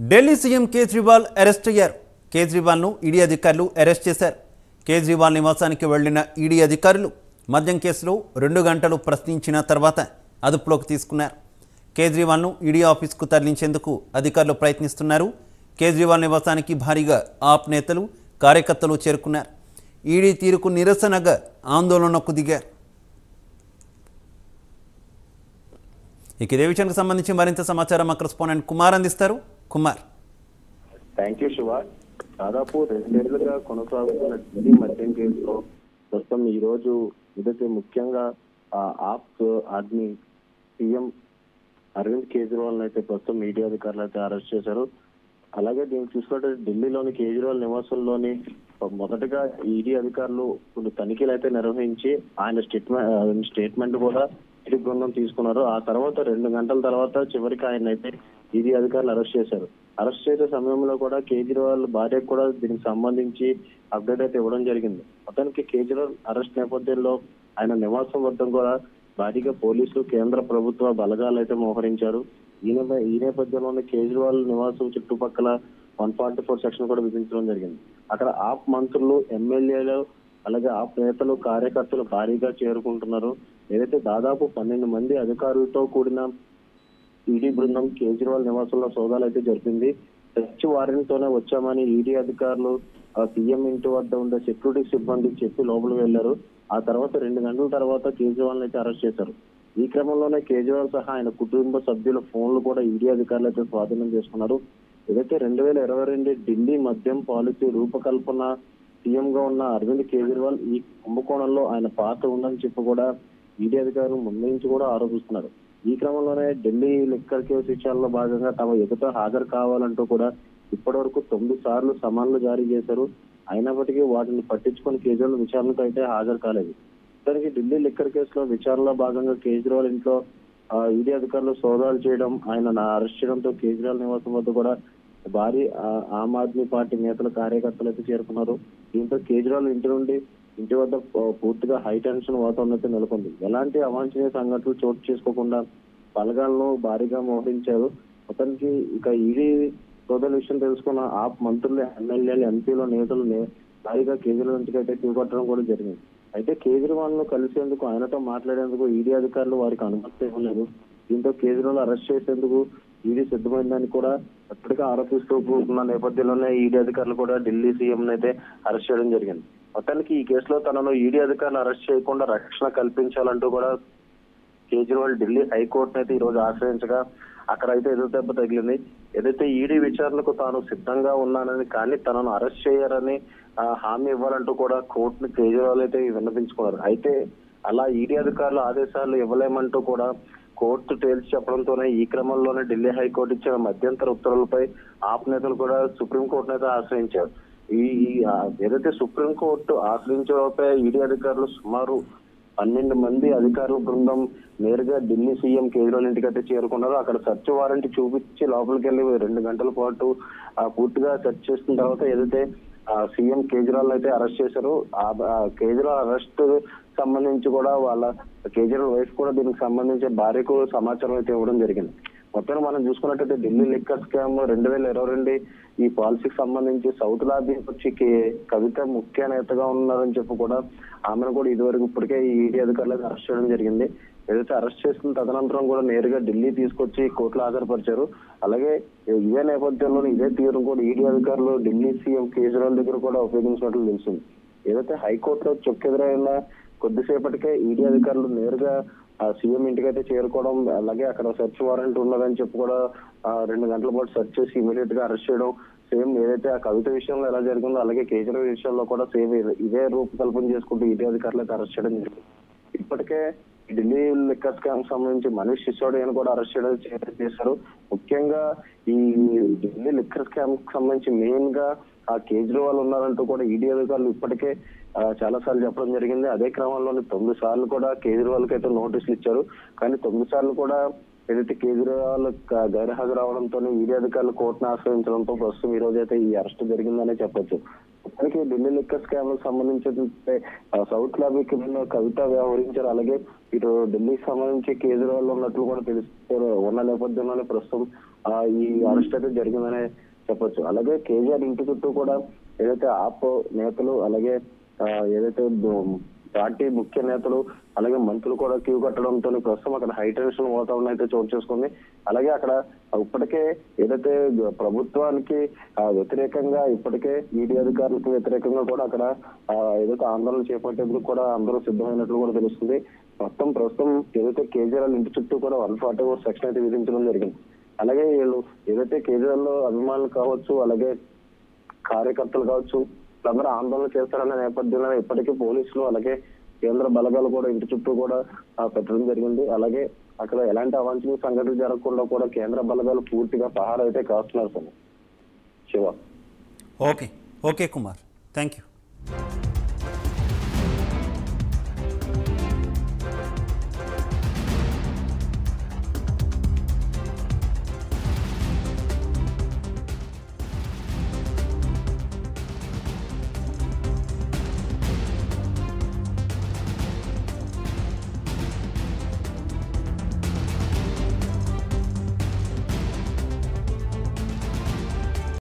Delhi CM Kejriwal arrest అయ్యారు. కేజ్రీవాల్ను ED అధికారులు arrest చేశారు. కేజ్రీవాల్ నివాసానికి వెళ్లిన ఈడీ అధికారులు మద్యం కేసులో 2 గంటలు ప్రశ్నించిన తర్వాత అదుపులోకి తీసుకున్నారు. కేజ్రీవాల్ను ఈడీ ఆఫీస్కు తరలించేందుకు అధికారులు ప్రయత్నిస్తున్నారు. కేజ్రీవాల్ నివాసానికి భారీగా ఆప్ నేతలు, కార్యకర్తలు చేరుకున్నారు. ఈడీ తీరుకు నిరసనగా ఆందోళనకు దిగారు. ఇక ఇదే విషయానికి సంబంధించి మరింత సమాచారం మా కరెస్పాండెంట్ కుమార్ అందిస్తారు. Kumar, thank you Shiva. దాదాపు 2 ఏళ్లుగా కొనసాగుతున్న ఢిల్లీ మద్యం కేసులో ప్రస్తుతం ఈ రోజు ఏదైతే ముఖ్యంగా ఆప్ ఆద్మీ సీఎం అరవింద్ కేజ్రీవాల్ అయితే ప్రస్తుతం మీడియా అధికారులు అయితే అరెస్ట్ చేశారు. అలాగే దీన్ని చూసుకుంటే ఢిల్లీలోని కేజ్రీవాల్ నివాసంలోని మొదటగా ఈడీ అధికారులు కొన్ని తనిఖీలు అయితే నిర్వహించి ఆయన స్టేట్మెంట్ కూడా ఈడీ బృందం తీసుకున్నారు. ఆ తర్వాత 2 గంటల తర్వాత చివరికి ఆయన అయితే ఈడీ అధికారులు అరెస్ట్ చేశారు. అరెస్ట్ చేసే సమయంలో కూడా కేజ్రీవాల్ భార్యకు కూడా దీనికి సంబంధించి అప్డేట్ అయితే ఇవ్వడం జరిగింది. అతనికి కేజ్రీవాల్ అరెస్ట్ నేపథ్యంలో ఆయన నివాసం వద్ద కూడా భారీగా పోలీసులు, కేంద్ర ప్రభుత్వ బలగాలు అయితే మోహరించారు. ఈ నేపథ్యంలోనే కేజ్రీవాల్ నివాసం చుట్టుపక్కల 144 సెక్షన్ కూడా విధించడం జరిగింది. అక్కడ ఆప్ మంత్రులు, ఎమ్మెల్యేలు, అలాగే ఆప్ నేతలు, కార్యకర్తలు భారీగా చేరుకుంటున్నారు. ఏదైతే దాదాపు 12 మంది అధికారులతో కూడిన ఈడీ బృందం కేజ్రీవాల్ నివాసంలో సోదాలు అయితే జరిపింది. సెర్చ్ వారెంట్తోనే వచ్చామని ఈడీ అధికారులు సీఎం ఇంటి వద్ద ఉండే సెక్యూరిటీ సిబ్బందికి చెప్పి లోపలికి వెళ్లారు. ఆ తర్వాత 2 గంటల తర్వాత కేజ్రీవాల్ అయితే అరెస్ట్ చేశారు. ఈ క్రమంలోనే కేజ్రీవాల్ సహా ఆయన కుటుంబ సభ్యుల ఫోన్లు కూడా ఈడీ అధికారులు అయితే స్వాధీనం చేసుకున్నారు. ఏదైతే 2022 ఢిల్లీ మద్యం పాలసీ రూపకల్పన సీఎం గా ఉన్న అరవింద్ కేజ్రీవాల్ ఈ కుంభకోణంలో ఆయన పాత్ర ఉందని చెప్పి కూడా ఈడీ అధికారులు ముందు నుంచి కూడా ఆరోపిస్తున్నారు. ఈ క్రమంలోనే ఢిల్లీ లిక్కర్ కేసు విషయాల్లో భాగంగా తమ ఎదుట హాజరు కావాలంటూ కూడా ఇప్పటి వరకు 9 సార్లు సమన్లు జారీ చేశారు. అయినప్పటికీ వాటిని పట్టించుకొని కేజ్రీవాల్ విచారణకు అయితే హాజరు కాలేదు. దానికి ఢిల్లీ లిక్కర్ కేసులో విచారణలో భాగంగా కేజ్రీవాల్ ఇంట్లో ఈడీ అధికారులు సోదాలు చేయడం, ఆయన అరెస్ట్ చేయడంతో కేజ్రీవాల్ నివాసం వద్ద కూడా భారీ ఆమ్ ఆద్మీ పార్టీ నేతలు, కార్యకర్తలు అయితే చేరుకున్నారు. దీంతో కేజ్రీవాల్ ఇంటి వద్ద పూర్తిగా హై టెన్షన్ వాతావరణం అయితే నెలకొంది. ఎలాంటి అవాంఛనీయ సంఘటనలు చోటు చేసుకోకుండా బలగాలను భారీగా మోహరించారు. అతనికి ఇక ఈడీ సోదాల విషయం తెలుసుకున్న ఆప్ మంత్రులు, ఎమ్మెల్యేలు, ఎంపీలు, నేతలు భారీగా కేజ్రీవాల్ ఇంటికి అయితే చూపట్టడం కూడా జరిగింది. అయితే కేజ్రీవాల్ ను కలిసేందుకు, ఆయనతో మాట్లాడేందుకు ఈడీ అధికారులు వారికి అనుమతి ఇవ్వలేదు. దీంతో కేజ్రీవాల్ అరెస్ట్ చేసేందుకు ఈడీ సిద్ధమైందని కూడా అప్పటికే ఆరోపిస్తూ ఉన్న నేపథ్యంలోనే ఈడీ అధికారులు కూడా ఢిల్లీ సీఎం అయితే అరెస్ట్ చేయడం జరిగింది. మొత్తానికి ఈ కేసులో తనను ఈడీ అధికారులు అరెస్ట్ చేయకుండా రక్షణ కల్పించాలంటూ కూడా కేజ్రీవాల్ ఢిల్లీ హైకోర్టును అయితే ఈ రోజు ఆశ్రయించగా అక్కడ అయితే ఎదురు దెబ్బ తగిలింది. ఏదైతే ఈడీ విచారణకు తాను సిద్ధంగా ఉన్నానని, కానీ తనను అరెస్ట్ చేయాలని హామీ ఇవ్వాలంటూ కూడా కోర్టును కేజ్రీవాల్ అయితే విన్నపించుకున్నారు. అయితే అలా ఈడీ అధికారులు ఆదేశాలు ఇవ్వలేమంటూ కూడా కోర్టు తేల్చి చెప్పడంతోనే ఈ క్రమంలోనే ఢిల్లీ హైకోర్టు ఇచ్చిన మధ్యంతర ఉత్తర్వులపై ఆప్ నేతలు కూడా సుప్రీంకోర్టును అయితే ఆశ్రయించారు. ఏదైతే సుప్రీంకోర్టు ఆశ్రయించడంపై ఈడీ అధికారులు సుమారు 12 మంది అధికారుల బృందం నేరుగా ఢిల్లీ సీఎం కేజ్రీవాల్ ఇంటికి అయితే చేరుకున్నారు. అక్కడ సెర్చ్ వారెంట్ చూపించి లోపలికి వెళ్ళి 2 గంటల పాటు పూర్తిగా సెర్చ్ చేసిన తర్వాత ఏదైతే సీఎం కేజ్రీవాల్ అయితే అరెస్ట్ చేశారు. కేజ్రీవాల్ అరెస్ట్ సంబంధించి కూడా వాళ్ళ కేజ్రీవాల్ వైఫ్ కూడా దీనికి సంబంధించి భార్యకు సమాచారం అయితే ఇవ్వడం జరిగింది. మొత్తం మనం చూసుకున్నట్టయితే ఢిల్లీ లిక్కర్ స్కామ్ 2022 ఈ పాలసీకి సంబంధించి సౌత్ లాబీ వచ్చి కవిత ముఖ్య నేతగా ఉన్నారని చెప్పి కూడా ఆమెను కూడా ఇదివరకు ఇప్పటికే ఈడీ అధికారులకు అరెస్ట్ చేయడం జరిగింది. ఏదైతే అరెస్ట్ చేసిన తదనంతరం కూడా నేరుగా ఢిల్లీ తీసుకొచ్చి కోర్టులో హాజరుపరిచారు. అలాగే ఇదే నేపథ్యంలో ఇదే తీరును కూడా ఈడీ అధికారులు ఢిల్లీ సీఎం కేజ్రీవాల్ దగ్గర కూడా ఉపయోగించినట్లు తెలిసింది. ఏదైతే హైకోర్టులో చొక్కెదురైన కొద్దిసేపటికే ఈడీ అధికారులు నేరుగా సీఎం ఇంటికి అయితే చేరుకోవడం, అలాగే అక్కడ సెర్చ్ వారెంట్ ఉన్నదని చెప్పి కూడా 2 గంటల పాటు సెర్చ్ చేసి ఇమీడియట్ గా అరెస్ట్ చేయడం. సేమ్ ఏదైతే ఆ కవిత విషయంలో ఎలా జరిగిందో అలాగే కేజ్రీవాల్ విషయంలో కూడా సేమ్ ఇదే రూపకల్పన చేసుకుంటూ ఈడీ అధికారులు అయితే అరెస్ట్ చేయడం జరిగింది. ఇప్పటికే ఢిల్లీ లిక్కర్ స్కామ్ సంబంధించి మనీష్ సిసోడియాను కూడా అరెస్ట్ చేయడం చేశారు. ముఖ్యంగా ఈ ఢిల్లీ లిక్కర్ స్కామ్ సంబంధించి మెయిన్ గా కేజ్రీవాల్ ఉన్నారంటూ కూడా ఈడీ అధికారులు ఇప్పటికే చాలా సార్లు చెప్పడం జరిగింది. అదే క్రమంలోనే 9 సార్లు కూడా కేజ్రీవాల్ కి అయితే నోటీసులు ఇచ్చారు. కానీ 9 సార్లు కూడా ఏదైతే కేజ్రీవాల్ గైర్హాజరు అవడంతో ఈడీ అధికారులు కోర్టును ఆశ్రయించడంతో ప్రస్తుతం ఈ రోజు అయితే ఈ అరెస్ట్ జరిగిందనే చెప్పొచ్చు. మనకి ఢిల్లీ లిక్కర్ స్కామ్ కు సంబంధించి సౌత్ లాబీ కింద కవిత వ్యవహరించారు. అలాగే ఇటు ఢిల్లీకి సంబంధించి కేజ్రీవాల్ ఉన్నట్లు కూడా తెలుస్తారు. ఉన్న నేపథ్యంలోనే ప్రస్తుతం ఈ అరెస్ట్ అయితే జరిగిందనే చెప్పొచ్చు. అలాగే కేజీఆర్ ఇంటి చుట్టూ కూడా ఏదైతే ఆప్ నేతలు అలాగే ఏదైతే పార్టీ ముఖ్య నేతలు అలాగే మంత్రులు కూడా క్యూ కట్టడంతో ప్రస్తుతం అక్కడ హై టెన్షన్ వాతావరణం అయితే చోటు చేసుకుంది. అలాగే అక్కడ ఇప్పటికే ఏదైతే ప్రభుత్వానికి వ్యతిరేకంగా ఇప్పటికే ఈడీ అధికారులకు వ్యతిరేకంగా కూడా అక్కడ ఏదైతే ఆందోళన చేపట్టేందుకు కూడా అందరూ సిద్ధమైనట్లు కూడా తెలుస్తుంది. మొత్తం ప్రస్తుతం ఏదైతే కేజ్రీవాల్ ఇంటి చుట్టూ కూడా 144 సెక్షన్ అయితే విధించడం జరిగింది. అలాగే వీళ్ళు ఏదైతే కేజ్రీవాల్ అభిమానులు కావచ్చు అలాగే కార్యకర్తలు కావచ్చు అందరూ ఆందోళన చేస్తారన్న నేపథ్యంలో ఇప్పటికీ పోలీసులు అలాగే కేంద్ర బలగాలు కూడా ఇంటి చుట్టూ కూడా పెట్టడం జరిగింది. అలాగే అక్కడ ఎలాంటి అవాంఛనీయ సంఘటనలు జరగకుండా కూడా కేంద్ర బలగాలు పూర్తిగా పహారా అయితే కాస్తున్నారు. Shiva okay Kumar, thank you.